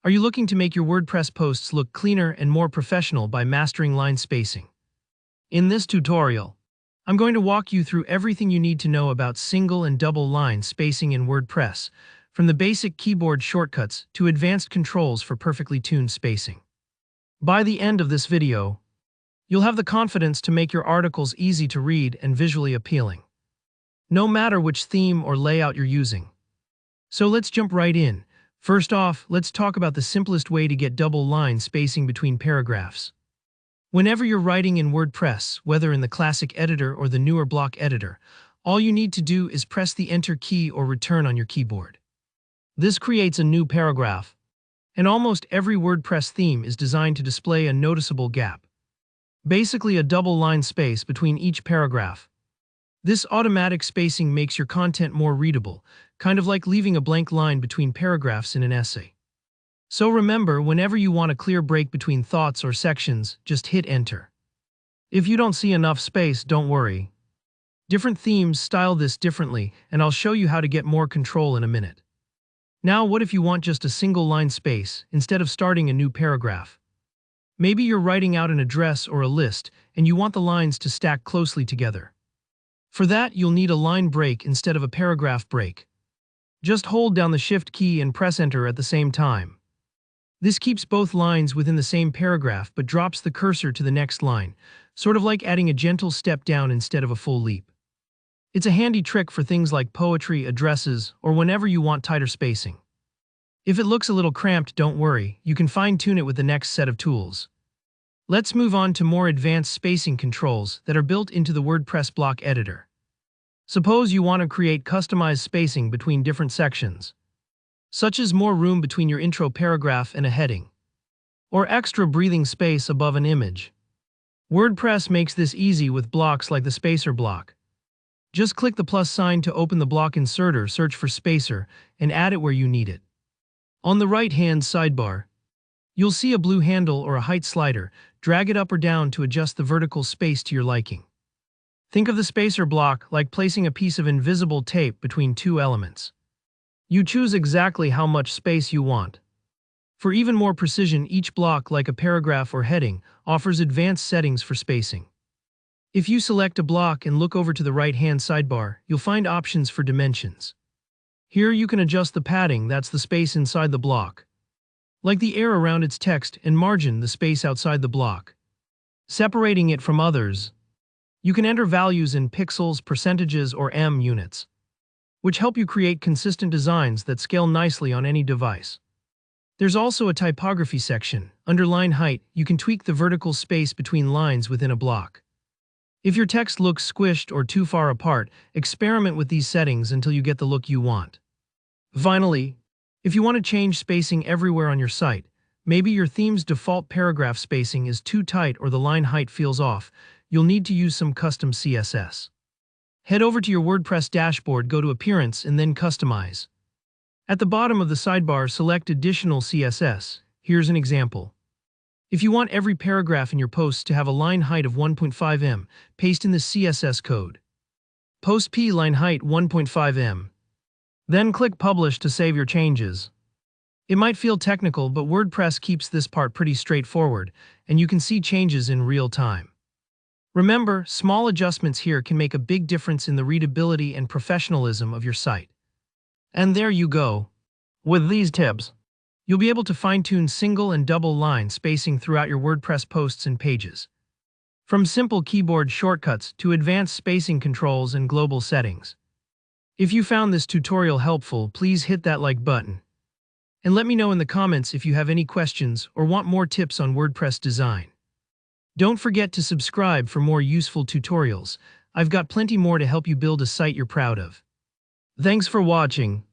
Are you looking to make your WordPress posts look cleaner and more professional by mastering line spacing? In this tutorial, I'm going to walk you through everything you need to know about single and double line spacing in WordPress, from the basic keyboard shortcuts to advanced controls for perfectly tuned spacing. By the end of this video, you'll have the confidence to make your articles easy to read and visually appealing, no matter which theme or layout you're using. So let's jump right in. First off, let's talk about the simplest way to get double line spacing between paragraphs. Whenever you're writing in WordPress, whether in the classic editor or the newer block editor, all you need to do is press the Enter key or Return on your keyboard. This creates a new paragraph, and almost every WordPress theme is designed to display a noticeable gap, basically a double line space between each paragraph. This automatic spacing makes your content more readable, kind of like leaving a blank line between paragraphs in an essay. So remember, whenever you want a clear break between thoughts or sections, just hit Enter. If you don't see enough space, don't worry. Different themes style this differently, and I'll show you how to get more control in a minute. Now, what if you want just a single line space instead of starting a new paragraph? Maybe you're writing out an address or a list, and you want the lines to stack closely together. For that, you'll need a line break instead of a paragraph break. Just hold down the Shift key and press Enter at the same time. This keeps both lines within the same paragraph but drops the cursor to the next line, sort of like adding a gentle step down instead of a full leap. It's a handy trick for things like poetry, addresses, or whenever you want tighter spacing. If it looks a little cramped, don't worry, you can fine-tune it with the next set of tools. Let's move on to more advanced spacing controls that are built into the WordPress block editor. Suppose you want to create customized spacing between different sections, such as more room between your intro paragraph and a heading, or extra breathing space above an image. WordPress makes this easy with blocks like the spacer block. Just click the plus sign to open the block inserter, search for spacer, and add it where you need it. On the right-hand sidebar, you'll see a blue handle or a height slider. Drag it up or down to adjust the vertical space to your liking. Think of the spacer block like placing a piece of invisible tape between two elements. You choose exactly how much space you want. For even more precision, each block, like a paragraph or heading, offers advanced settings for spacing. If you select a block and look over to the right-hand sidebar, you'll find options for dimensions. Here you can adjust the padding, that's the space inside the block, like the air around its text, and margin, the space outside the block, separating it from others. You can enter values in pixels, percentages, or units, which help you create consistent designs that scale nicely on any device. There's also a typography section. Under line height, you can tweak the vertical space between lines within a block. If your text looks squished or too far apart, experiment with these settings until you get the look you want. Finally, if you want to change spacing everywhere on your site, maybe your theme's default paragraph spacing is too tight or the line height feels off, you'll need to use some custom CSS. Head over to your WordPress dashboard, go to Appearance, and then Customize. At the bottom of the sidebar, select Additional CSS. Here's an example. If you want every paragraph in your posts to have a line height of 1.5 m, paste in the CSS code. Post P line height 1.5 m. Then click Publish to save your changes. It might feel technical, but WordPress keeps this part pretty straightforward, and you can see changes in real time. Remember, small adjustments here can make a big difference in the readability and professionalism of your site. And there you go. With these tips, you'll be able to fine-tune single and double line spacing throughout your WordPress posts and pages. From simple keyboard shortcuts to advanced spacing controls and global settings. If you found this tutorial helpful, please hit that like button. And let me know in the comments if you have any questions or want more tips on WordPress design. Don't forget to subscribe for more useful tutorials. I've got plenty more to help you build a site you're proud of. Thanks for watching.